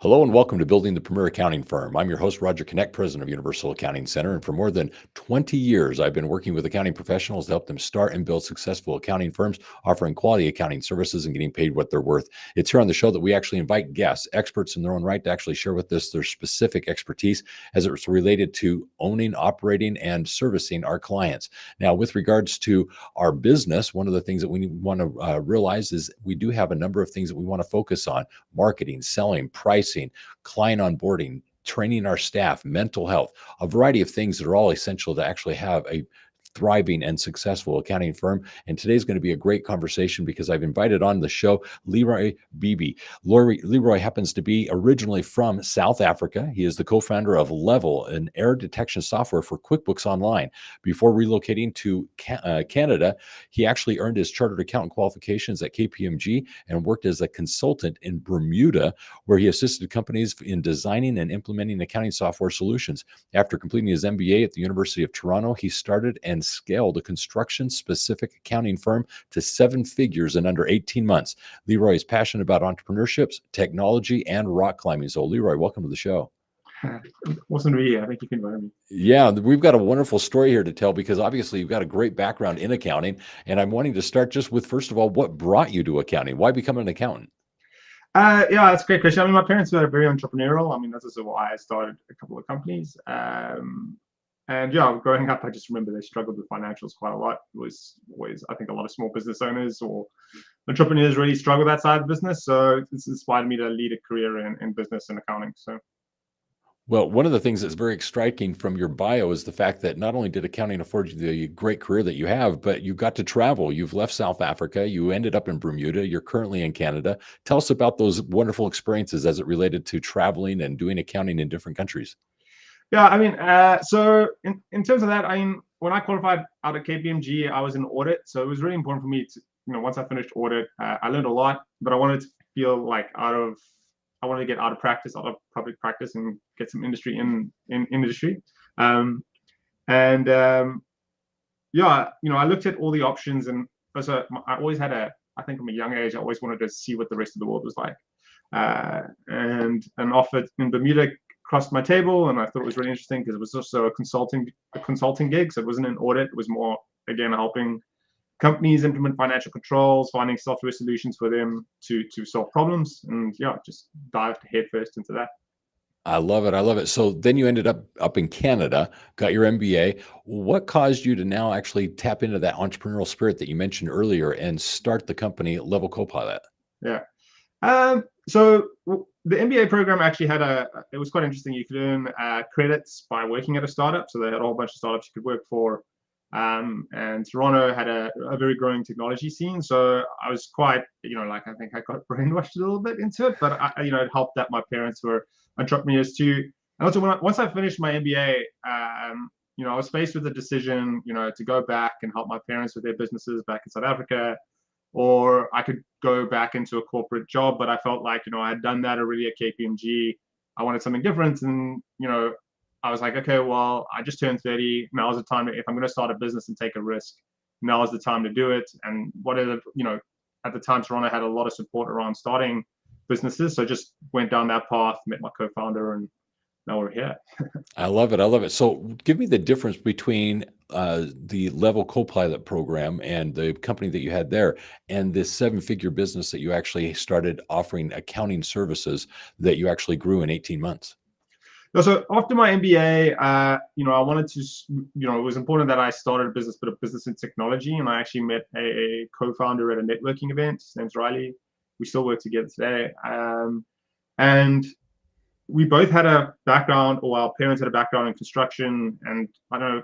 Hello and welcome to Building the Premier Accounting Firm. I'm your host, Roger Connect, president of Universal Accounting Center. And for more than 20 years, I've been working with accounting professionals to help them start and build successful accounting firms, offering quality accounting services and getting paid what they're worth. It's here on the show that we actually invite guests, experts in their own right, to actually share with us their specific expertise as it's related to owning, operating, and servicing our clients. Now, with regards to our business, one of the things that we want to realize is we do have a number of things that we want to focus on: marketing, selling, pricing, client onboarding, training our staff, mental health, a variety of things that are all essential to actually have a thriving and successful accounting firm. And today's going to be a great conversation because I've invited on the show Leeroy Beeby. Leeroy happens to be originally from South Africa. He is the co-founder of Level, an error detection software for QuickBooks Online. Before relocating to Canada, he actually earned his chartered accountant qualifications at KPMG and worked as a consultant in Bermuda, where he assisted companies in designing and implementing accounting software solutions. After completing his MBA at the University of Toronto, he started and scaled a construction-specific accounting firm to 7 figures in under 18 months. Leeroy is passionate about entrepreneurships, technology, and rock climbing. So, Leeroy, welcome to the show. Awesome to be here. Thank you for inviting me. Yeah, we've got a wonderful story here to tell because obviously you've got a great background in accounting. And I'm wanting to start just with, first of all, what brought you to accounting? Why become an accountant? Yeah, that's a great question. I mean, my parents were very entrepreneurial. I mean, that's also why I started a couple of companies. And yeah, growing up, I just remember they struggled with financials quite a lot. It was always, I think, a lot of small business owners or entrepreneurs really struggle with that side of business. So this inspired me to lead a career in business and accounting. So. Well, one of the things that's very striking from your bio is the fact that not only did accounting afford you the great career that you have, but you got to travel. You've left South Africa. You ended up in Bermuda. You're currently in Canada. Tell us about those wonderful experiences as it related to traveling and doing accounting in different countries. Yeah, I mean, so in terms of that, I mean, when I qualified out at KPMG, I was in audit. So it was really important for me to, once I finished audit, I learned a lot, but I wanted to feel like I wanted to get out of public practice and get some industry in industry. Yeah, I looked at all the options, and also I always had I think from a young age, I always wanted to see what the rest of the world was like. And an offer in Bermuda crossed my table, and I thought it was really interesting because it was also a consulting gig. So it wasn't an audit; it was more, again, helping companies implement financial controls, finding software solutions for them to solve problems, and yeah, just dived headfirst into that. I love it. I love it. So then you ended up in Canada, got your MBA. What caused you to now actually tap into that entrepreneurial spirit that you mentioned earlier and start the company Level Copilot? Yeah. So the MBA program actually it was quite interesting. You could earn credits by working at a startup. So they had a whole bunch of startups you could work for. And Toronto had a very growing technology scene. So I was quite, I think I got brainwashed a little bit into it, but it helped that my parents were entrepreneurs too. And also once I finished my MBA, I was faced with the decision, to go back and help my parents with their businesses back in South Africa, or I could go back into a corporate job. But I felt like, I had done that already at KPMG. I wanted something different. And, I was like, okay, well, I just turned 30. Now is the time if I'm going to start a business and take a risk, now is the time to do it. And at the time, Toronto had a lot of support around starting businesses. So I just went down that path, met my co-founder, and now we're here. I love it. I love it. So give me the difference between the Level Copilot program and the company that you had there and this 7-figure business that you actually started offering accounting services that you actually grew in 18 months. So after my MBA, I wanted to, it was important that I started a business, but a business in technology. And I actually met a co-founder at a networking event. His name's Riley. We still work together today. And we both had a background, or our parents had a background in construction. And I know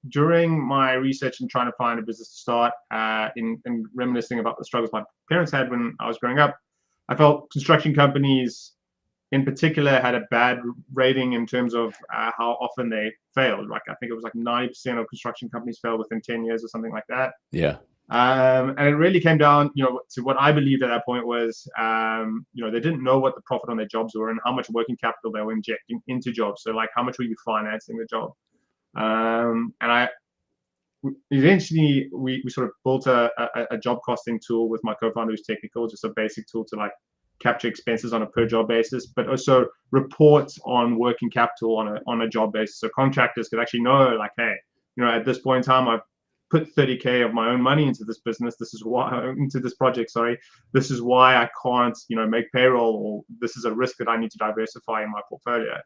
during my research and trying to find a business to start, in reminiscing about the struggles my parents had when I was growing up, I felt construction companies in particular had a bad rating in terms of how often they failed. Like I think it was like 90% of construction companies failed within 10 years or something like that. Yeah. And it really came down, to what I believed at that point was, they didn't know what the profit on their jobs were and how much working capital they were injecting into jobs. So like, how much were you financing the job? And eventually we sort of built a job costing tool with my co-founder who's technical, just a basic tool to like capture expenses on a per job basis, but also reports on working capital on a job basis. So contractors could actually know, like, hey, at this point in time, I've put 30K of my own money into this business. This is why into this project. Sorry, this is why I can't, make payroll, or this is a risk that I need to diversify in my portfolio.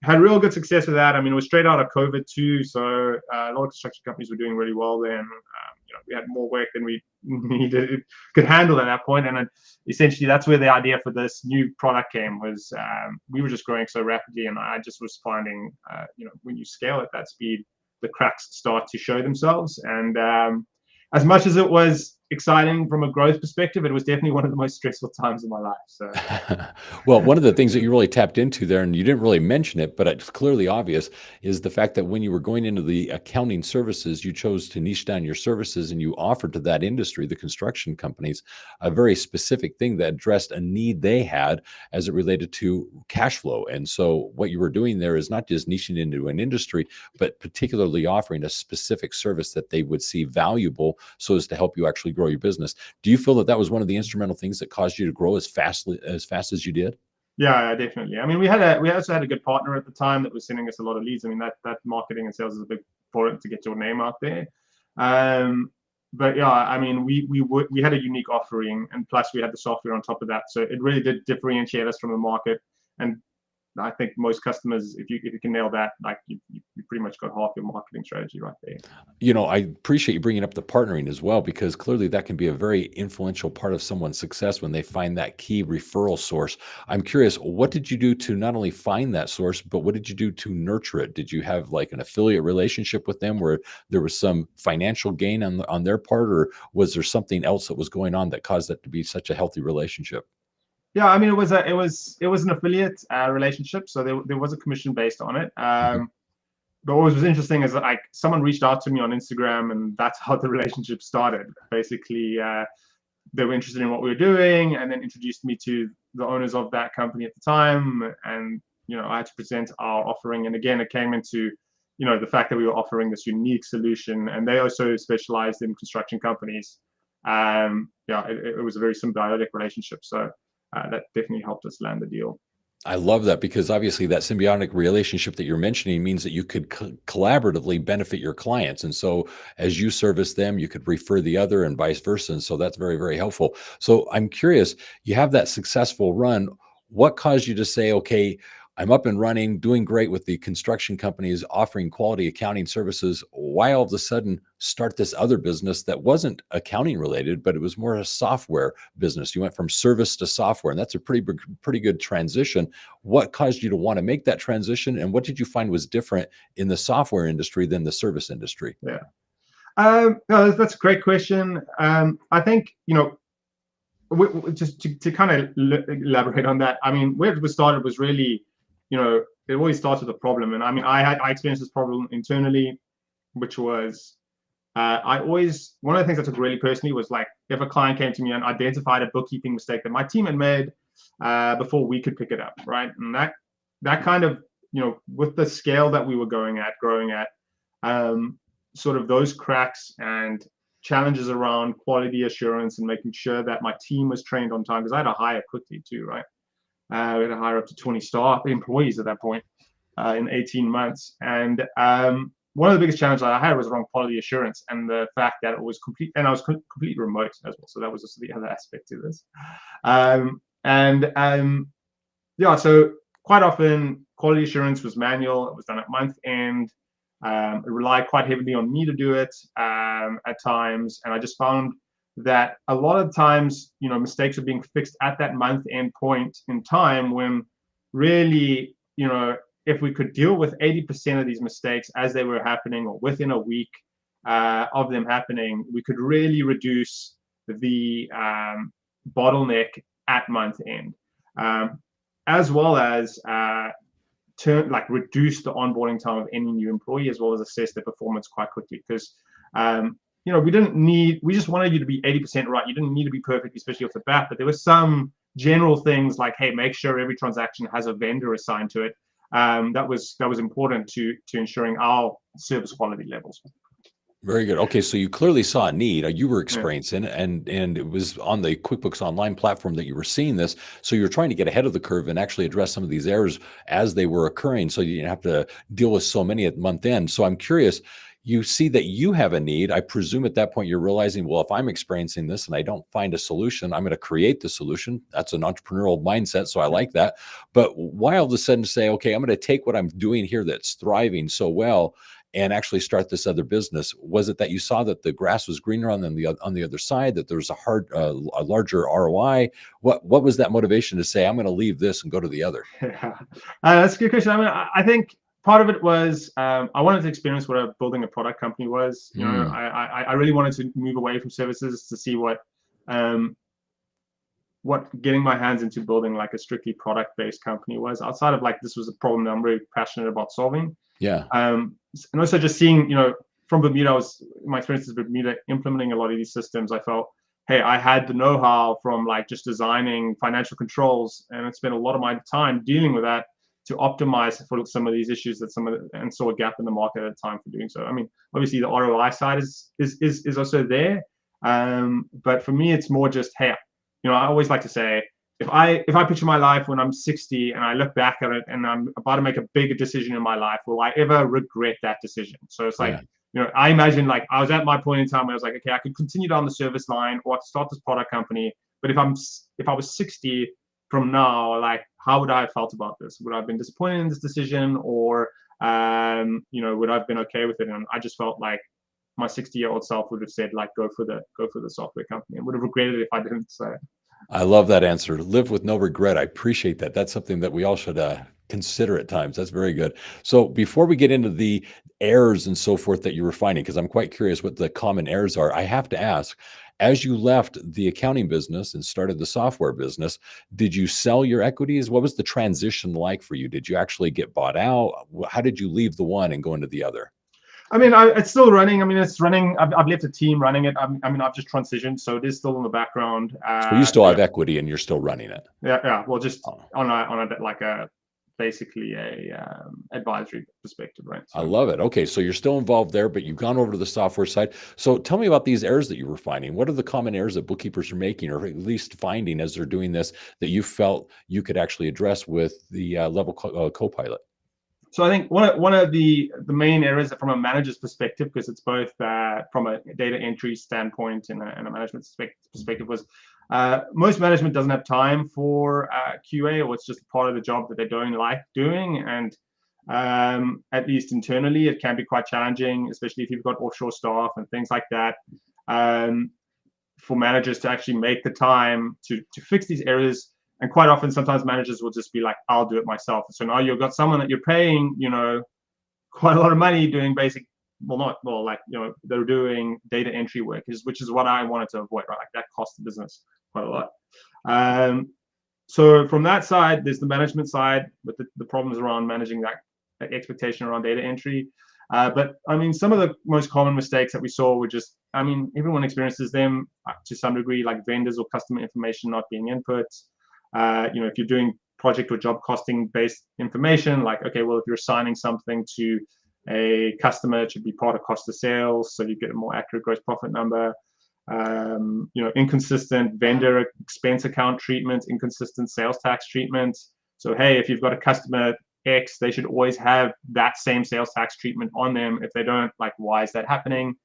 Had real good success with that. I mean, it was straight out of COVID too, so a lot of construction companies were doing really well then. We had more work than we could handle at that point, and essentially that's where the idea for this new product came. Was we were just growing so rapidly, and I just was finding, when you scale at that speed, the cracks start to show themselves. And as much as it was exciting from a growth perspective, it was definitely one of the most stressful times of my life. So, Well, one of the things that you really tapped into there, and you didn't really mention it, but it's clearly obvious, is the fact that when you were going into the accounting services, you chose to niche down your services and you offered to that industry, the construction companies, a very specific thing that addressed a need they had as it related to cash flow. And so what you were doing there is not just niching into an industry, but particularly offering a specific service that they would see valuable so as to help you actually grow your business. Do you feel that that was one of the instrumental things that caused you to grow as fast as you did? yeah, definitely. I mean, we also had a good partner at the time that was sending us a lot of leads. I mean, that marketing and sales is a big important to get your name out there. But yeah, I mean, we had a unique offering, and plus we had the software on top of that, so it really did differentiate us from the market. And I think most customers, if you can nail that, like you pretty much got half your marketing strategy right there. I appreciate you bringing up the partnering as well, because clearly that can be a very influential part of someone's success when they find that key referral source. I'm curious, what did you do to not only find that source, but what did you do to nurture it? Did you have like an affiliate relationship with them where there was some financial gain on their part, or was there something else that was going on that caused that to be such a healthy relationship? Yeah, I mean, it was an affiliate relationship, so there was a commission based on it. Mhm. But what was interesting is that, like, someone reached out to me on Instagram, and that's how the relationship started. Basically, they were interested in what we were doing, and then introduced me to the owners of that company at the time. And I had to present our offering, and again, it came into the fact that we were offering this unique solution, and they also specialized in construction companies. Yeah, it was a very symbiotic relationship. So that definitely helped us land the deal. I love that, because obviously that symbiotic relationship that you're mentioning means that you could collaboratively benefit your clients. And so as you service them, you could refer the other and vice versa. And so that's very, very helpful. So I'm curious, you have that successful run. What caused you to say, okay, I'm up and running, doing great with the construction companies, offering quality accounting services. Why all of a sudden start this other business that wasn't accounting related, but it was more a software business? You went from service to software, and that's a pretty good transition. What caused you to want to make that transition, and what did you find was different in the software industry than the service industry? Yeah. No, that's a great question. I think, just to kind of elaborate on that. I mean, where it was started was really, it always starts with a problem. And I mean, I experienced this problem internally, which was, one of the things I took really personally was, like, if a client came to me and identified a bookkeeping mistake that my team had made before we could pick it up, right? And that kind of, with the scale that we were growing at, sort of those cracks and challenges around quality assurance and making sure that my team was trained on time, because I had to hire quickly too, right? We had to hire up to 20 staff employees at that point in 18 months. And one of the biggest challenges I had was around quality assurance, and the fact that it was complete, and I was completely remote as well. So that was also the other aspect to this. Yeah, so quite often quality assurance was manual. It was done at month end. It relied quite heavily on me to do it at times. And I just found that a lot of times, mistakes are being fixed at that month end point in time, when really, if we could deal with 80% of these mistakes as they were happening, or within a week of them happening, we could really reduce the bottleneck at month end, as well as reduce the onboarding time of any new employee, as well as assess their performance quite quickly. Because we just wanted you to be 80% right. You didn't need to be perfect, especially off the bat, but there were some general things like, hey, make sure every transaction has a vendor assigned to it. That was important to ensuring our service quality levels. Very good. Okay, so you clearly saw a need you were Yeah. experiencing, and it was on the QuickBooks Online platform that you were seeing this. So you're trying to get ahead of the curve and actually address some of these errors as they were occurring, so you didn't have to deal with so many at month end. So I'm curious. You see that you have a need. I presume at that point you're realizing, well, if I'm experiencing this and I don't find a solution, I'm going to create the solution. That's an entrepreneurial mindset, so I like that. But why all of a sudden say, okay, I'm going to take what I'm doing here that's thriving so well and actually start this other business? Was it that you saw that the grass was greener on the other side, that there was a larger ROI? What was that motivation to say, I'm going to leave this and go to the other? Yeah. That's a good question. I mean, I think part of it was I wanted to experience what building a product company was. You know, Mm, I really wanted to move away from services to see um, what getting my hands into building like a strictly product-based company was. Outside of like this was a problem that I'm very passionate about solving. yeah. And also just seeing, you know, from Bermuda, my experiences with Bermuda implementing a lot of these systems. I felt, hey, I had the know-how from like just designing financial controls, and I spent a lot of my time dealing with that to optimize for some of these issues and saw a gap in the market at the time for doing so. I mean, obviously the ROI side is also there, but for me, it's more just, hey, you know, I always like to say, if I picture my life when I'm 60 and I look back at it and I'm about to make a big decision in my life, will I ever regret that decision? So it's like, Yeah. you know, I imagine like I was at my point in time where I was like, okay, I could continue down the service line or I could start this product company. But if I was 60 from now, like how would I have felt about this? Would I have been disappointed in this decision, or you know, would I have been okay with it? And I just felt like my 60-year-old self would have said like go for the software company, and would have regretted it if I didn't say. I love that answer. Live with no regret. I appreciate that. That's something that we all should consider at times. That's very good. So before we get into the errors and so forth that you were finding, because I'm quite curious what the common errors are, I have to ask, as you left the accounting business and started the software business, did you sell your equities? What was the transition like for you? Did you actually get bought out? How did you leave the one and go into the other? I mean, it's still running. I mean, it's running. I've left a team running it. I mean, I've just transitioned, so it is still in the background. So you still But have equity and you're still running it. yeah. Well, just Oh. on a like a basically a advisory perspective, right? I So love it. Okay, so you're still involved there, but you've gone over to the software side. So tell me about these errors that you were finding. What are the common errors that bookkeepers are making, or at least finding as they're doing this, that you felt you could actually address with the Copilot? So I think one of the main areas from a manager's perspective, because it's both from a data entry standpoint and a management perspective, was most management doesn't have time for QA, or it's just part of the job that they don't like doing. And at least internally, it can be quite challenging, especially if you've got offshore staff and things like that. Um, for managers to actually make the time to fix these errors. And quite often, sometimes managers will just be like, I'll do it myself. So now you've got someone that you're paying, you know, quite a lot of money doing basic, like, you know, they're doing data entry work, which is what I wanted to avoid, right? Like that costs the business quite a lot. So from that side, there's the management side with the problems around managing that expectation around data entry. But I mean, some of the most common mistakes that we saw were just, I mean, everyone experiences them to some degree, like vendors or customer information not being input. You know, if you're doing project or job costing based information, like, okay, well, if you're assigning something to a customer, it should be part of cost of sales, so you get a more accurate gross profit number. You know, inconsistent vendor expense account treatment, inconsistent sales tax treatment. So, hey, if you've got a customer X, they should always have that same sales tax treatment on them. If they don't, like, why is that happening?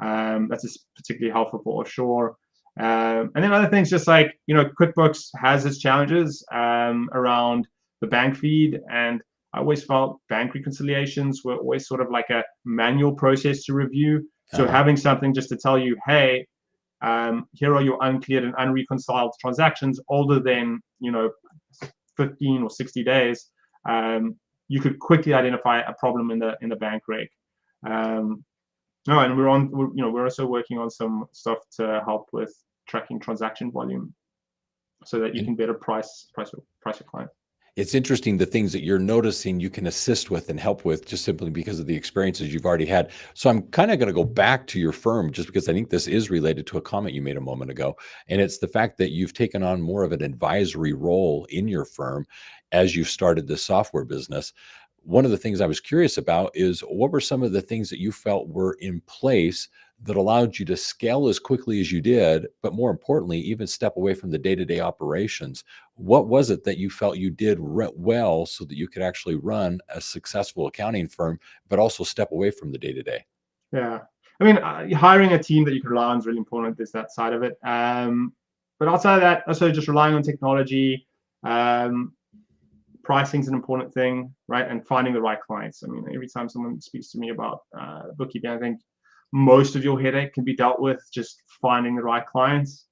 That's particularly helpful for offshore. And then other things, just like, you know, QuickBooks has its challenges around the bank feed. And I always felt bank reconciliations were always sort of like a manual process to review. So Uh-huh. having something just to tell you, hey, here are your uncleared and unreconciled transactions older than, you know, 15 or 60 days, you could quickly identify a problem in the bank reg. No, and we're also working on some stuff to help with tracking transaction volume, so that you And can better price your client. it's interesting the things that you're noticing you can assist with and help with just simply because of the experiences you've already had. So I'm kind of going to go back to your firm just because I think this is related to a comment you made a moment ago. And it's the fact that you've taken on more of an advisory role in your firm as you've started this software business. one of the things I was curious about is what were some of the things that you felt were in place that allowed you to scale as quickly as you did, but more importantly, even step away from the day-to-day operations? What was it that you felt you did well so that you could actually run a successful accounting firm, but also step away from the day-to-day? Yeah. I mean, hiring a team that you can rely on is really important. There's that side of it. But outside of that, also just relying on technology. Pricing is an important thing, right? And finding the right clients. I mean, every time someone speaks to me about bookkeeping, I think most of your headache can be dealt with just finding the right clients.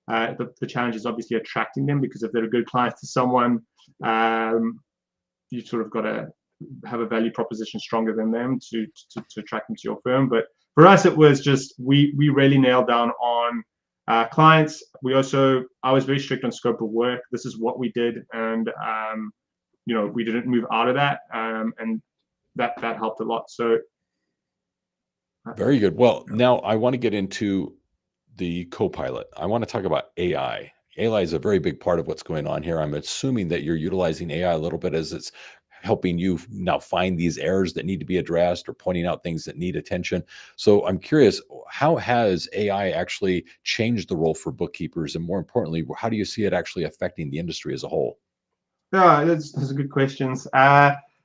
The challenge is obviously attracting them, because if they're a good client to someone, you sort of got to have a value proposition stronger than them to attract them to your firm. But for us, it was just we really nailed down on clients. I was very strict on scope of work. This is what we did, and we didn't move out of that, and that helped a lot. So Very good. Well, now I want to get into the Copilot. I want to talk about AI. AI is a very big part of what's going on here. I'm assuming that you're utilizing AI a little bit as it's helping you now find these errors that need to be addressed or pointing out things that need attention. So I'm curious, how has AI actually changed the role for bookkeepers? And more importantly, how do you see it actually affecting the industry as a whole? yeah, those are good questions.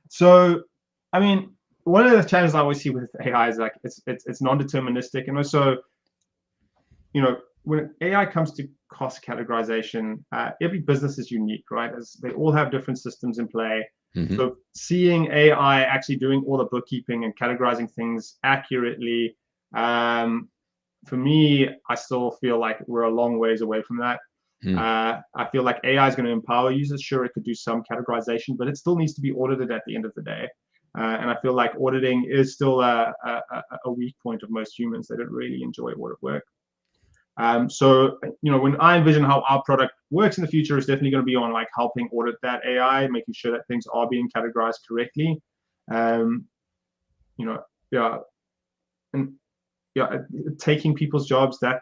So I mean, one of the challenges I always see with AI is like it's non-deterministic, and also when AI comes to cost categorization, every business is unique, right? As they all have different systems in play. Mhm. So seeing AI actually doing all the bookkeeping and categorizing things accurately, for me, I still feel like we're a long ways away from that. Hmm. I feel like AI is going to empower users. Sure, it could do some categorization, but it still needs to be audited at the end of the day. And I feel like auditing is still a weak point of most humans. They don't really enjoy audit work. So when I envision how our product works in the future, is definitely going to be on like helping audit that AI, making sure that things are being categorized correctly. Um, yeah, and taking people's jobs, that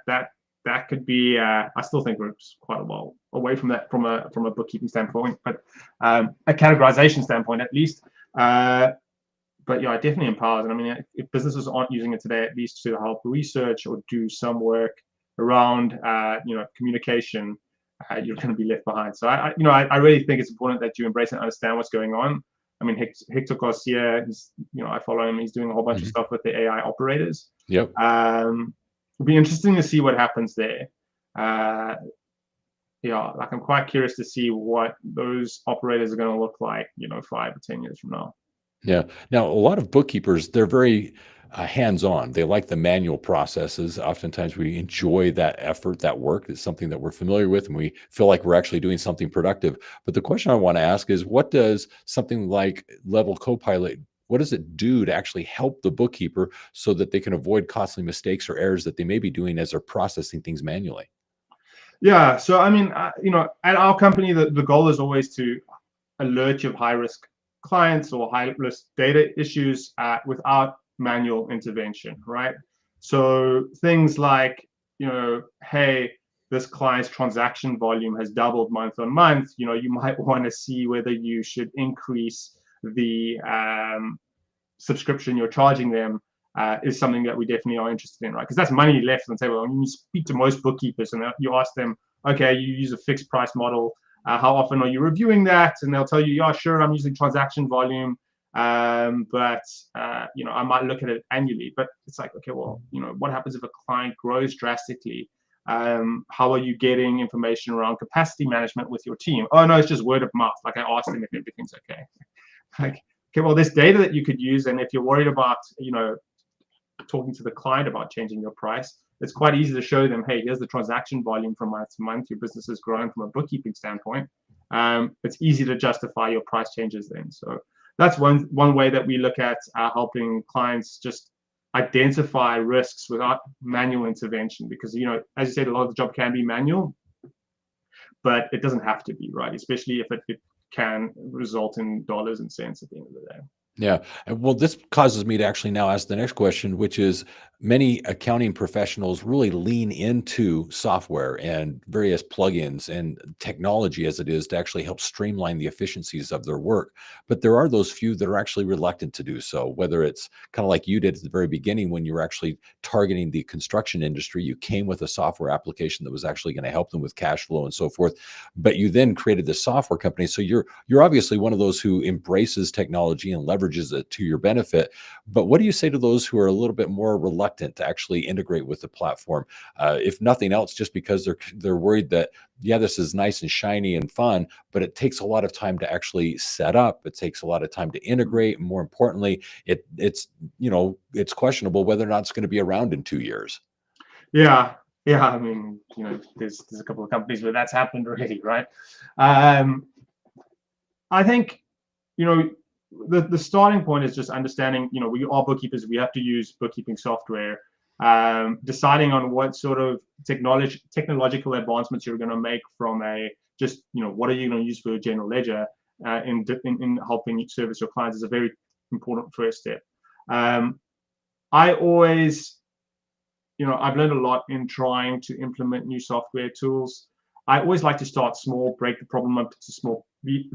could be. I still think we're quite a while away from that from a bookkeeping standpoint, but a categorization standpoint at least. But yeah, it definitely empowers. And I mean, if businesses aren't using it today, at least to help research or do some work around, communication, you're going to be left behind. So I really think it's important that you embrace and understand what's going on. I mean, Hector Garcia, I follow him. He's doing a whole bunch of stuff with the AI operators. Yep. It'll be interesting to see what happens there. Like I'm quite curious to see what those operators are going to look like, 5 or 10 years from now. Yeah. Now, a lot of bookkeepers, they're very hands-on. They like the manual processes. Oftentimes, we enjoy that effort, that work. It's something that we're familiar with, and we feel like we're actually doing something productive. But the question I want to ask is, what does something like Level Copilot, what does it do to actually help the bookkeeper so that they can avoid costly mistakes or errors that they may be doing as they're processing things manually? Yeah. So I mean, at our company, the goal is always to alert your high risk clients or high risk data issues without manual intervention, right? So things like, hey, this client's transaction volume has doubled month on month. You might want to see whether you should increase the subscription you're charging them. Is something that we definitely are interested in, right? Because that's money left on the table. When you speak to most bookkeepers and you ask them, okay, you use a fixed price model. How often are you reviewing that? And they'll tell you, yeah, sure, I'm using transaction volume, but I might look at it annually. But it's like, okay, well, what happens if a client grows drastically? How are you getting information around capacity management with your team? Oh no, it's just word of mouth. Like I asked them if everything's okay. Like, okay, well, there's data that you could use, and if you're worried about, talking to the client about changing your price, it's quite easy to show them, hey, here's the transaction volume from month to month. Your business is growing from a bookkeeping standpoint. It's easy to justify your price changes then. So that's one way that we look at helping clients just identify risks without manual intervention. Because, as you said, a lot of the job can be manual, but it doesn't have to be, right? Especially if it can result in dollars and cents at the end of the day. Yeah. Well, this causes me to actually now ask the next question, which is many accounting professionals really lean into software and various plugins and technology as it is to actually help streamline the efficiencies of their work. But there are those few that are actually reluctant to do so, whether it's kind of like you did at the very beginning when you were actually targeting the construction industry. You came with a software application that was actually going to help them with cash flow and so forth. But you then created this software company. So you're obviously one of those who embraces technology and leverages it to your benefit. But what do you say to those who are a little bit more reluctant to actually integrate with the platform? If nothing else, just because they're worried that, yeah, this is nice and shiny and fun, but it takes a lot of time to actually set up. It takes a lot of time to integrate. And more importantly, it's questionable whether or not it's going to be around in 2 years. Yeah, yeah. I mean, there's a couple of companies where that's happened already, right? Um, I think, you know, the starting point is just understanding, we are bookkeepers, we have to use bookkeeping software. Deciding on what sort of technological advancements you're going to make from what are you going to use for a general ledger in helping you service your clients is a very important first step. I always, I've learned a lot in trying to implement new software tools. I always like to start small, break the problem up into small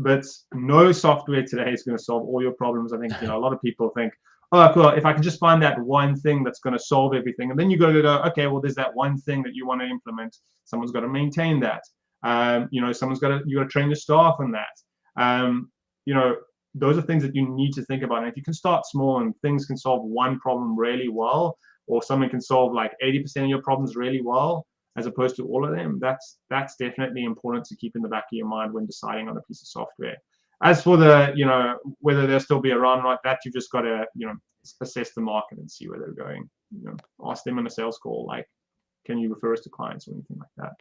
bits. No software today is going to solve all your problems. I think, a lot of people think, oh, cool, if I can just find that one thing that's going to solve everything. And then you go, okay, well, there's that one thing that you want to implement. Someone's got to maintain that. You got to train the staff on that. Those are things that you need to think about. And if you can start small and things can solve one problem really well, or someone can solve like 80% of your problems really well, as opposed to all of them, that's definitely important to keep in the back of your mind when deciding on a piece of software. As for whether they'll still be around like that, you've just got to, assess the market and see where they're going. Ask them in a sales call, like, can you refer us to clients or anything like that?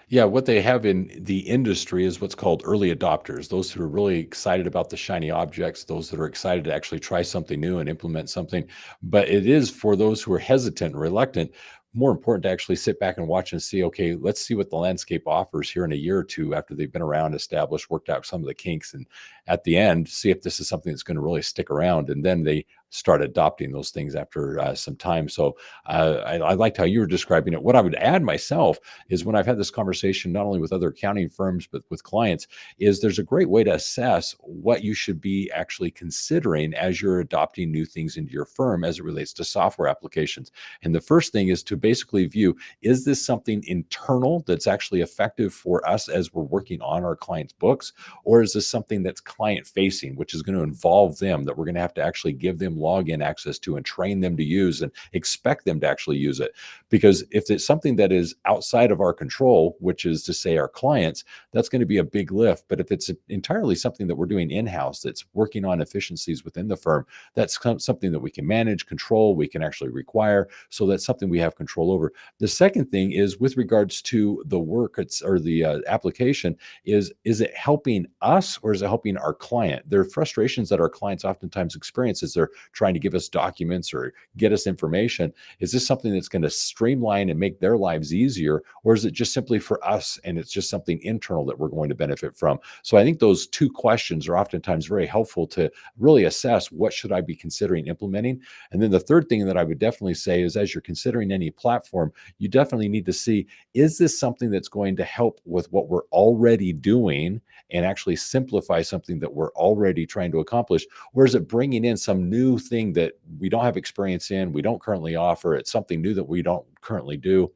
Yeah, what they have in the industry is what's called early adopters, those who are really excited about the shiny objects, those that are excited to actually try something new and implement something. But it is for those who are hesitant and reluctant, more important to actually sit back and watch and see, okay, let's see what the landscape offers here in a year or two after they've been around, established, worked out some of the kinks. And at the end, see if this is something that's going to really stick around. And then they start adopting those things after some time. So I liked how you were describing it. What I would add myself is when I've had this conversation, not only with other accounting firms, but with clients, is there's a great way to assess what you should be actually considering as you're adopting new things into your firm as it relates to software applications. And the first thing is to basically view, is this something internal that's actually effective for us as we're working on our clients' books? Or is this something that's client facing, which is going to involve them, that we're going to have to actually give them login access to and train them to use and expect them to actually use it? Because if it's something that is outside of our control, which is to say our clients, that's going to be a big lift. But if it's entirely something that we're doing in-house, that's working on efficiencies within the firm, that's something that we can manage, control, we can actually require. So that's something we have control over. The second thing is with regards to the work or the application is it helping us or is it helping our client? There are frustrations that our clients oftentimes experience as they're trying to give us documents or get us information. Is this something that's going to streamline and make their lives easier, or is it just simply for us and it's just something internal that we're going to benefit from? So I think those two questions are oftentimes very helpful to really assess what should I be considering implementing. And then the third thing that I would definitely say is as you're considering any platform, you definitely need to see, is this something that's going to help with what we're already doing and actually simplify something that we're already trying to accomplish? Or is it bringing in some new thing that we don't have experience in, we don't currently offer, it's something new that we don't currently do?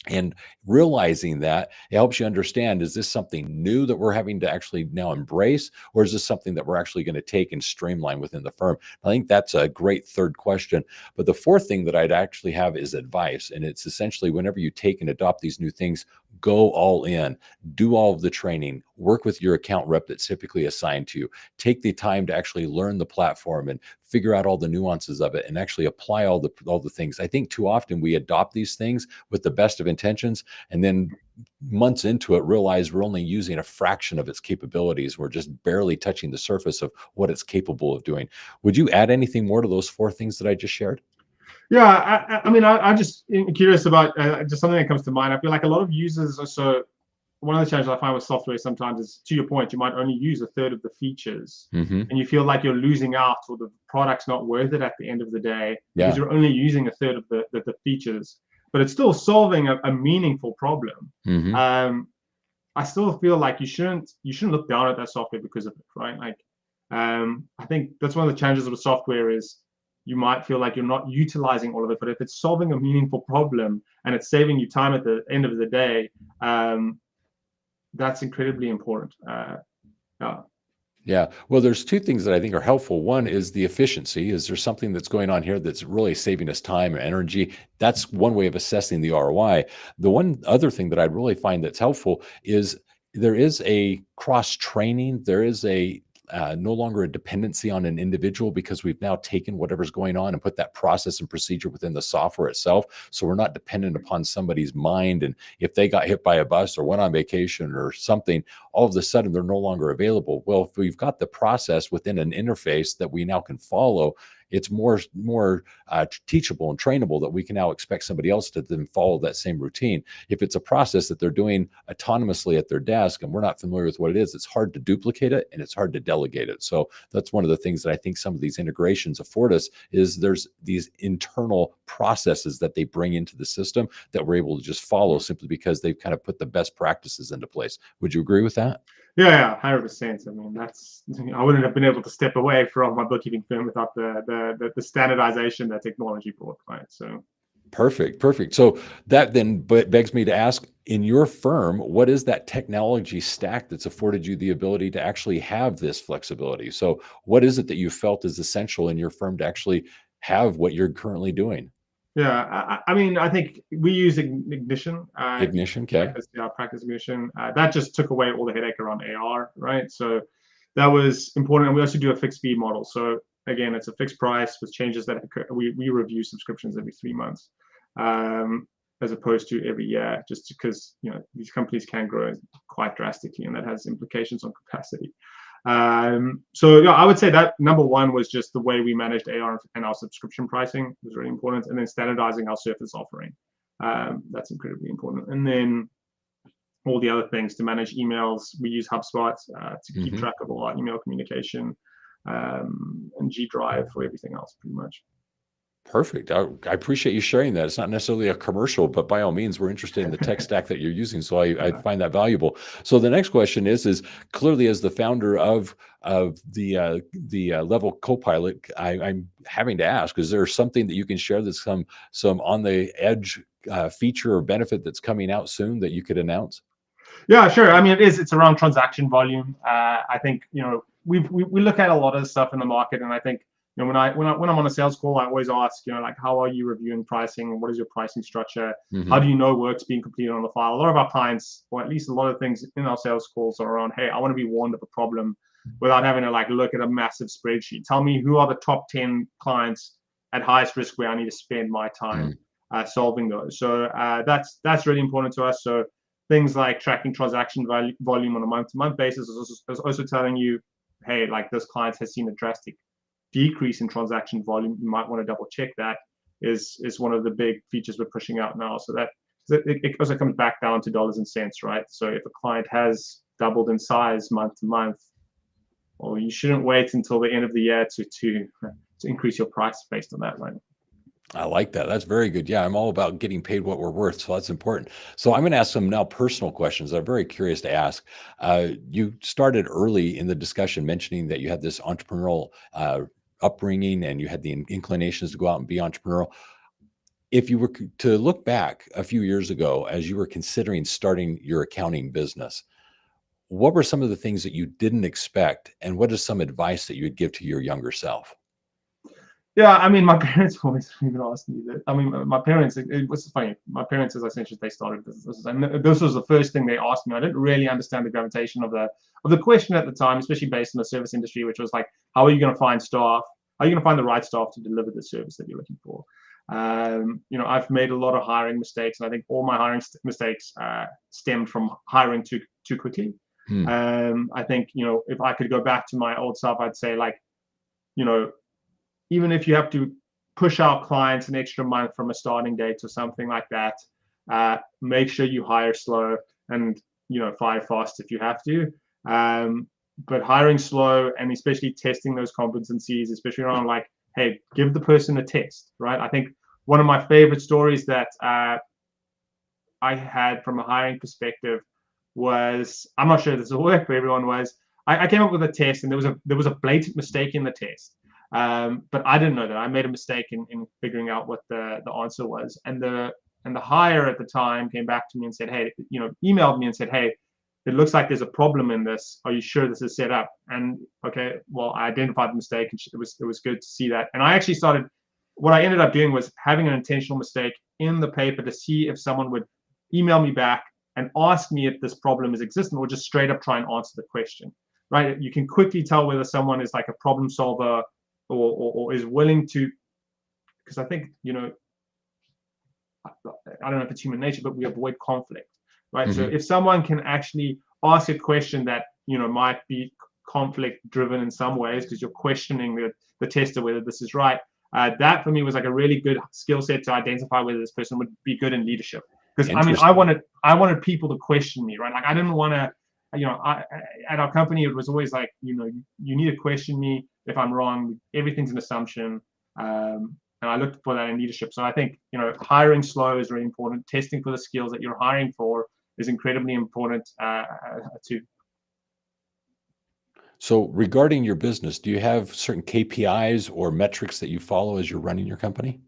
And realizing that, it helps you understand, is this something new that we're having to actually now embrace, or is this something that we're actually going to take and streamline within the firm? I think that's a great third question. But the fourth thing that I'd actually have is advice. And it's essentially whenever you take and adopt these new things, go all in, do all of the training, work with your account rep that's typically assigned to you, take the time to actually learn the platform and figure out all the nuances of it and actually apply all the things. I think too often we adopt these things with the best of intentions, and then months into it realize we're only using a fraction of its capabilities. We're just barely touching the surface of what it's capable of doing. Would you add anything more to those four things that I just shared? Yeah, I mean, I'm just curious about just something that comes to mind. I feel like a lot of users also, one of the challenges I find with software sometimes is, to your point, you might only use a third of the features, Mm-hmm. and you feel like you're losing out, or the product's not worth it at the end of the day because Yeah. you're only using a third of the features, but it's still solving a meaningful problem. Mm-hmm. I still feel like you shouldn't look down at that software because of it, right? Like, I think that's one of the challenges with software is you might feel like you're not utilizing all of it, but if it's solving a meaningful problem and it's saving you time at the end of the day, that's incredibly important. Yeah. Yeah. Well, there's two things that I think are helpful. One is the efficiency. Is there something that's going on here that's really saving us time and energy? That's one way of assessing the ROI. The one other thing that I really find that's helpful is there is a cross training. There is a no longer a dependency on an individual because we've now taken whatever's going on and put that process and procedure within the software itself. So we're not dependent upon somebody's mind. And if they got hit by a bus or went on vacation or something, all of a sudden they're no longer available. Well, if we've got the process within an interface that we now can follow, it's more teachable and trainable that we can now expect somebody else to then follow that same routine. If it's a process that they're doing autonomously at their desk and we're not familiar with what it is, it's hard to duplicate it and it's hard to delegate it. So that's one of the things that I think some of these integrations afford us is there's these internal processes that they bring into the system that we're able to just follow simply because they've kind of put the best practices into place. Would you agree with that? Yeah, 100%. I mean, I wouldn't have been able to step away from my bookkeeping firm without the standardization that technology brought, right? So Perfect. So that then begs me to ask, in your firm, what is that technology stack that's afforded you the ability to actually have this flexibility? So what is it that you felt is essential in your firm to actually have what you're currently doing? yeah, I mean, I think we use Ignition. Ignition, okay. Practice Ignition. That just took away all the headache around AR, right? So that was important. And we also do a fixed fee model. So again, it's a fixed price with changes that we review subscriptions every 3 months, as opposed to every year, just because these companies can grow quite drastically, and that has implications on capacity. So yeah, I would say that number one was just the way we managed AR and our subscription pricing was really important, and then standardizing our surface offering. That's incredibly important. And then all the other things to manage emails, we use HubSpot to keep track of all our email communication, and G Drive for everything else, pretty much. Perfect. I appreciate you sharing that. It's not necessarily a commercial, but by all means, we're interested in the tech stack that you're using. So I find that valuable. So the next question is clearly as the founder of the Level Copilot, I'm having to ask: is there something that you can share that's some on the edge feature or benefit that's coming out soon that you could announce? Yeah, sure. I mean, it's around transaction volume. I think we look at a lot of stuff in the market, and I think when I'm on a sales call, I always ask like, how are you reviewing pricing? What is your pricing structure? How do you know work's being completed on the file? A lot of our clients, or at least a lot of things in our sales calls, are around, hey, I want to be warned of a problem without having to look at a massive spreadsheet. Tell me who are the top 10 clients at highest risk where I need to spend my time solving those. So that's really important to us. So things like tracking transaction volume on a month-to-month basis is also telling you, hey, this client has seen a drastic decrease in transaction volume. You might want to double check that. Is one of the big features we're pushing out now. So that it also comes back down to dollars and cents, right? So if a client has doubled in size month to month, well, you shouldn't wait until the end of the year to increase your price based on that, right? I like that. That's very good. Yeah, I'm all about getting paid what we're worth. So that's important. So I'm going to ask some now personal questions that I'm very curious to ask. You started early in the discussion mentioning that you had this entrepreneurial upbringing and you had the inclinations to go out and be entrepreneurial. If you were to look back a few years ago, as you were considering starting your accounting business, what were some of the things that you didn't expect? And what is some advice that you would give to your younger self? Yeah, I mean, my parents always even asked me that. I mean, my parents, it was funny. My parents, as I mentioned, they started businesses, and this was the first thing they asked me. I didn't really understand the gravitation of the question at the time, especially based on the service industry, which was like, how are you going to find staff? How are you going to find the right staff to deliver the service that you're looking for? I've made a lot of hiring mistakes, and I think all my hiring mistakes stemmed from hiring too quickly. I think if I could go back to my old self, I'd say even if you have to push out clients an extra month from a starting date or something like that, make sure you hire slow. And fire fast if you have to. But hiring slow, and especially testing those competencies, especially around like, hey, give the person a test, right? I think one of my favorite stories that I had from a hiring perspective was, I'm not sure this will work for everyone, was I came up with a test, and there was a blatant mistake in the test. But I didn't know that. I made a mistake in figuring out what the answer was. And the hire at the time came back to me and said, hey, emailed me and said, hey, it looks like there's a problem in this. Are you sure this is set up? And okay, well, I identified the mistake, and it was good to see that. And I actually started, what I ended up doing was having an intentional mistake in the paper to see if someone would email me back and ask me if this problem is existent, or just straight up try and answer the question, right? You can quickly tell whether someone is like a problem solver or is willing to, because I think, I don't know if it's human nature, but we avoid conflict, right? So if someone can actually ask a question that, might be conflict driven in some ways, because you're questioning the tester whether this is right, that for me was like a really good skill set to identify whether this person would be good in leadership. Because I wanted people to question me, right? Like I didn't want to, at our company, it was always like, you need to question me if I'm wrong. Everything's an assumption. And I looked for that in leadership. So I think, hiring slow is really important. Testing for the skills that you're hiring for is incredibly important too. So regarding your business, do you have certain KPIs or metrics that you follow as you're running your company?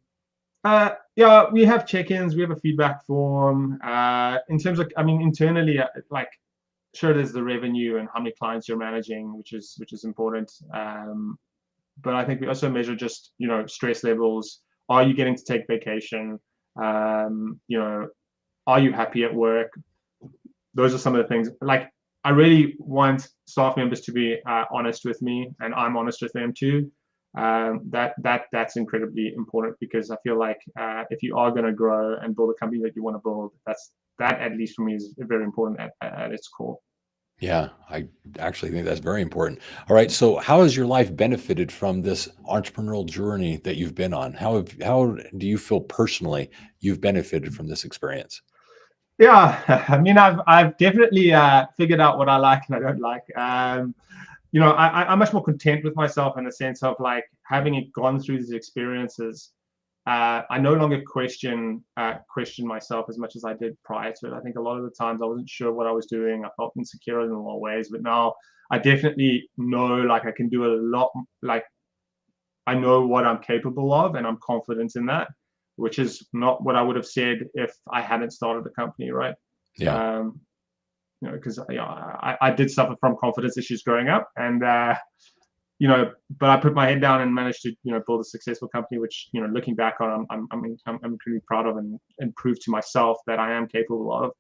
Yeah, we have check-ins, we have a feedback form. In terms of, internally, like, sure, there's the revenue and how many clients you're managing, which is important. But I think we also measure just, stress levels. Are you getting to take vacation? Are you happy at work? Those are some of the things. Like, I really want staff members to be honest with me, and I'm honest with them too. That's incredibly important, because I feel like if you are going to grow and build a company that you want to build, that at least for me is very important at its core. Yeah, I actually think that's very important. All right, so how has your life benefited from this entrepreneurial journey that you've been on? How do you feel personally you've benefited from this experience? Yeah, I've definitely figured out what I like and I don't like. I'm much more content with myself in the sense of like having gone through these experiences. I no longer question myself as much as I did prior to it. I think a lot of the times I wasn't sure what I was doing. I felt insecure in a lot of ways, but now I definitely know like I can do a lot. Like I know what I'm capable of, and I'm confident in that, which is not what I would have said if I hadn't started the company, right? Yeah. Because I did suffer from confidence issues growing up, and but I put my head down and managed to build a successful company, which looking back on, I'm pretty proud of, and prove to myself that I am capable of.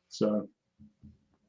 So.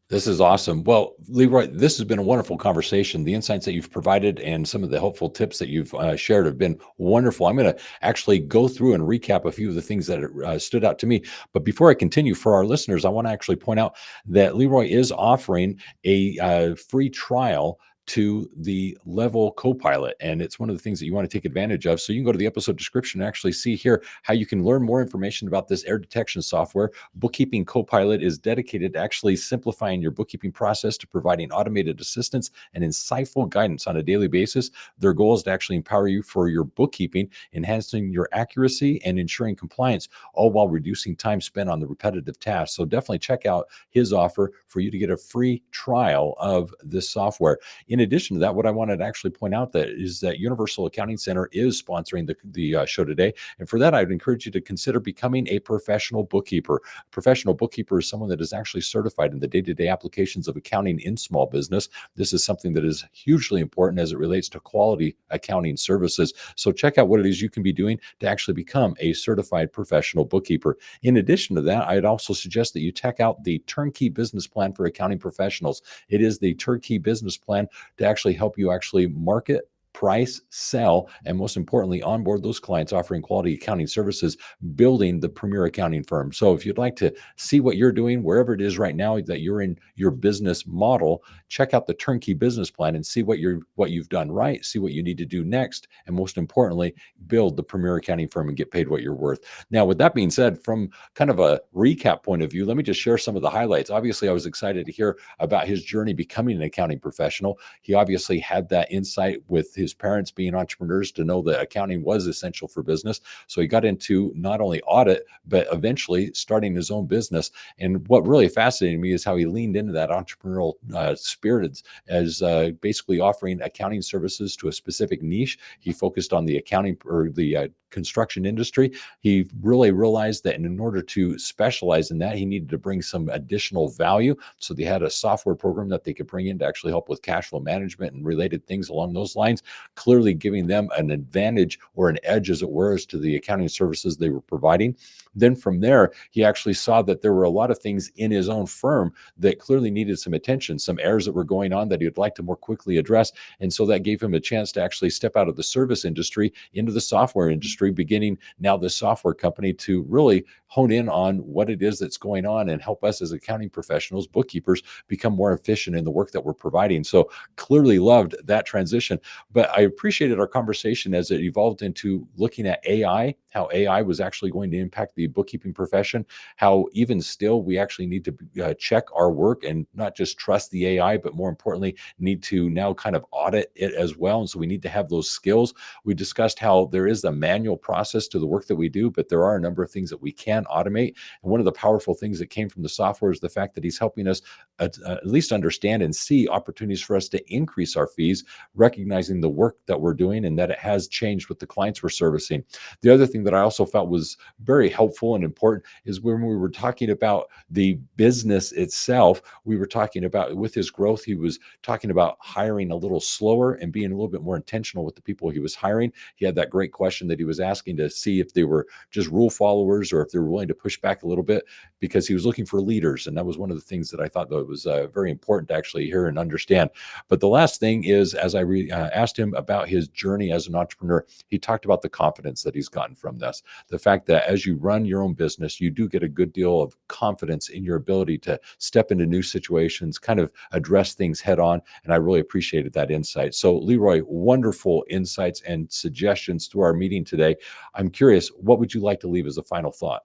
This is awesome. Well, Leeroy, this has been a wonderful conversation. The insights that you've provided and some of the helpful tips that you've shared have been wonderful. I'm going to actually go through and recap a few of the things that stood out to me. But before I continue, for our listeners, I want to actually point out that Leeroy is offering a free trial to the Level Copilot. And it's one of the things that you want to take advantage of. So you can go to the episode description and actually see here how you can learn more information about this error detection software. Bookkeeping Copilot is dedicated to actually simplifying your bookkeeping process, to providing automated assistance and insightful guidance on a daily basis. Their goal is to actually empower you for your bookkeeping, enhancing your accuracy and ensuring compliance, all while reducing time spent on the repetitive tasks. So definitely check out his offer for you to get a free trial of this software. In addition to that, what I wanted to actually point out is that Universal Accounting Center is sponsoring the show today. And for that, I would encourage you to consider becoming a professional bookkeeper. A professional bookkeeper is someone that is actually certified in the day-to-day applications of accounting in small business. This is something that is hugely important as it relates to quality accounting services. So check out what it is you can be doing to actually become a certified professional bookkeeper. In addition to that, I'd also suggest that you check out the Turnkey Business Plan for Accounting Professionals. It is the Turnkey Business Plan to actually help you actually market, price, sell, and most importantly, onboard those clients offering quality accounting services, building the premier accounting firm. So if you'd like to see what you're doing, wherever it is right now that you're in your business model, check out the turnkey business plan and see what you've done right, see what you need to do next, and most importantly, build the premier accounting firm and get paid what you're worth. Now, with that being said, from kind of a recap point of view, let me just share some of the highlights. Obviously, I was excited to hear about his journey becoming an accounting professional. He obviously had that insight with his parents being entrepreneurs to know that accounting was essential for business. So he got into not only audit, but eventually starting his own business. And what really fascinated me is how he leaned into that entrepreneurial spirit as basically offering accounting services to a specific niche. He focused on the accounting or the construction industry. He really realized that in order to specialize in that, he needed to bring some additional value. So they had a software program that they could bring in to actually help with cash flow management and related things along those lines, clearly giving them an advantage or an edge, as it were, as to the accounting services they were providing. Then from there, he actually saw that there were a lot of things in his own firm that clearly needed some attention, some errors that were going on that he would like to more quickly address. And so that gave him a chance to actually step out of the service industry into the software industry, beginning now this software company to really hone in on what it is that's going on and help us as accounting professionals, bookkeepers, become more efficient in the work that we're providing. So clearly loved that transition. But I appreciated our conversation as it evolved into looking at AI, how AI was actually going to impact the bookkeeping profession, how even still we actually need to check our work and not just trust the AI, but more importantly, need to now kind of audit it as well. And so we need to have those skills. We discussed how there is a manual process to the work that we do, but there are a number of things that we can automate. And one of the powerful things that came from the software is the fact that he's helping us at least understand and see opportunities for us to increase our fees, recognizing the work that we're doing and that it has changed with the clients we're servicing. The other thing that I also felt was very helpful and important is when we were talking about the business itself, we were talking about with his growth, he was talking about hiring a little slower and being a little bit more intentional with the people he was hiring. He had that great question that he was asking to see if they were just rule followers or if they were willing to push back a little bit, because he was looking for leaders. And that was one of the things that I thought that was very important to actually hear and understand. But the last thing is, as I asked him about his journey as an entrepreneur, he talked about the confidence that he's gotten from this. The fact that as you run your own business, you do get a good deal of confidence in your ability to step into new situations, kind of address things head on. And I really appreciated that insight. So Leeroy, wonderful insights and suggestions to our meeting today. I'm curious, what would you like to leave as a final thought?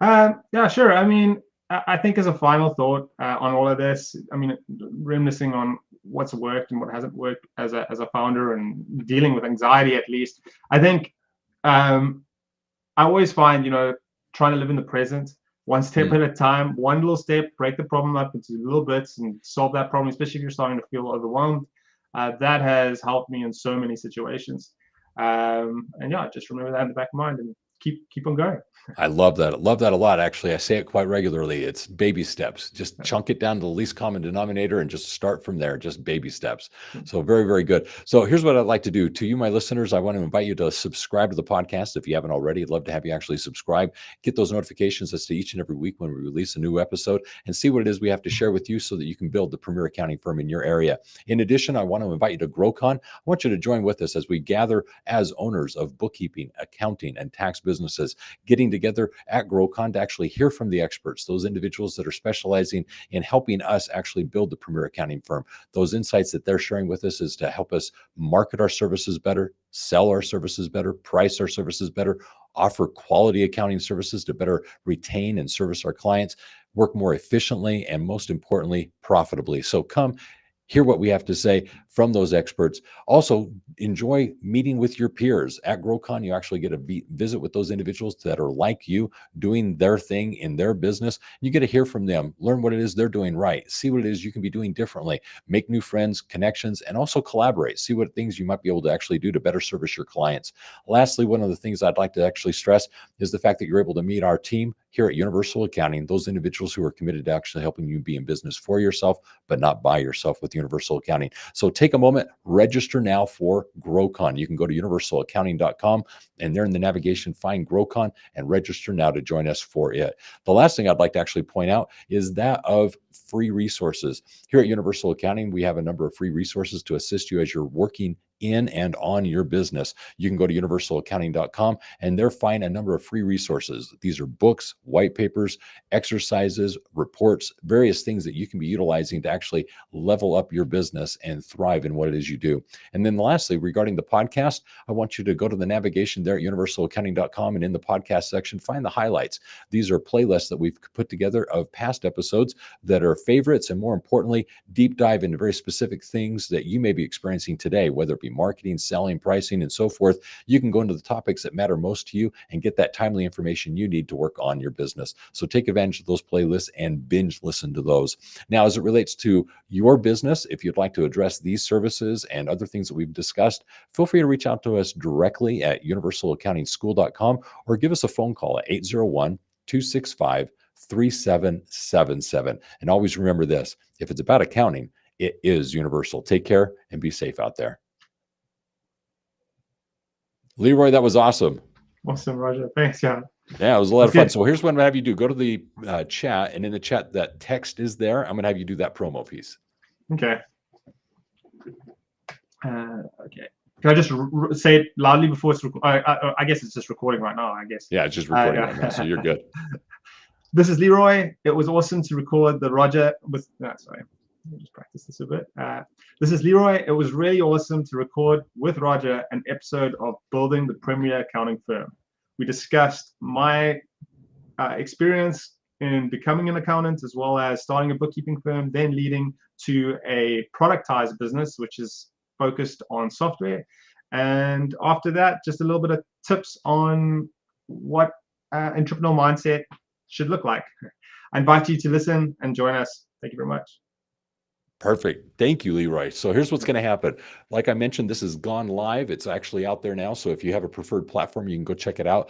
Yeah, sure. I mean, I think as a final thought on all of this, I mean, reminiscing on what's worked and what hasn't worked as a founder and dealing with anxiety, at least, I think I always find, trying to live in the present, one step at a time, one little step, break the problem up into little bits and solve that problem, especially if you're starting to feel overwhelmed. That has helped me in so many situations. And yeah, just remember that in the back of mind and keep on going. I love that. I love that a lot. Actually, I say it quite regularly. It's baby steps. Just chunk it down to the least common denominator and just start from there. Just baby steps. So very, very good. So here's what I'd like to do. To you, my listeners, I want to invite you to subscribe to the podcast. If you haven't already, I'd love to have you actually subscribe. Get those notifications as to each and every week when we release a new episode and see what it is we have to share with you so that you can build the premier accounting firm in your area. In addition, I want to invite you to GrowCon. I want you to join with us as we gather as owners of bookkeeping, accounting, and tax businesses, getting together at GrowCon to actually hear from the experts, those individuals that are specializing in helping us actually build the premier accounting firm. Those insights that they're sharing with us is to help us market our services better, sell our services better, price our services better, offer quality accounting services to better retain and service our clients, work more efficiently, and most importantly, profitably. So come hear what we have to say from those experts. Also, enjoy meeting with your peers. At GrowCon, you actually get a visit with those individuals that are like you, doing their thing in their business. You get to hear from them, learn what it is they're doing right, see what it is you can be doing differently, make new friends, connections, and also collaborate. See what things you might be able to actually do to better service your clients. Lastly, one of the things I'd like to actually stress is the fact that you're able to meet our team here at Universal Accounting, those individuals who are committed to actually helping you be in business for yourself, but not by yourself with Universal Accounting. So take a moment, register now for GrowCon. You can go to universalaccounting.com and there in the navigation, find GrowCon and register now to join us for it. The last thing I'd like to actually point out is that of free resources. Here at Universal Accounting, we have a number of free resources to assist you as you're working in and on your business, you can go to universalaccounting.com and there find a number of free resources. These are books, white papers, exercises, reports, various things that you can be utilizing to actually level up your business and thrive in what it is you do. And then lastly, regarding the podcast, I want you to go to the navigation there at universalaccounting.com and in the podcast section, find the highlights. These are playlists that we've put together of past episodes that are favorites, and more importantly, deep dive into very specific things that you may be experiencing today, whether it be marketing, selling, pricing, and so forth. You can go into the topics that matter most to you and get that timely information you need to work on your business. So take advantage of those playlists and binge listen to those. Now, as it relates to your business, if you'd like to address these services and other things that we've discussed, feel free to reach out to us directly at universalaccountingschool.com or give us a phone call at 801-265-3777. And always remember this, if it's about accounting, it is universal. Take care and be safe out there. Leeroy, that was awesome. Awesome, Roger. Thanks, John. Yeah, it was a lot of fun. So here's what I'm going to have you do. Go to the chat, and in the chat, that text is there. I'm going to have you do that promo piece. Okay. Okay. Can I just say it loudly before it's I guess it's just recording right now, I guess. Yeah, it's just recording right now, so you're good. This is Leeroy. It was awesome to record the Roger with, sorry, let me just practice this a bit. This is Leeroy. It was really awesome to record with Roger an episode of Building the Premier Accounting Firm. We discussed my experience in becoming an accountant, as well as starting a bookkeeping firm, then leading to a productized business, which is focused on software. And after that, just a little bit of tips on what entrepreneurial mindset should look like. I invite you to listen and join us. Thank you very much. Perfect. Thank you, Leeroy. So here's what's going to happen. Like I mentioned, this has gone live. It's actually out there now. So if you have a preferred platform, you can go check it out.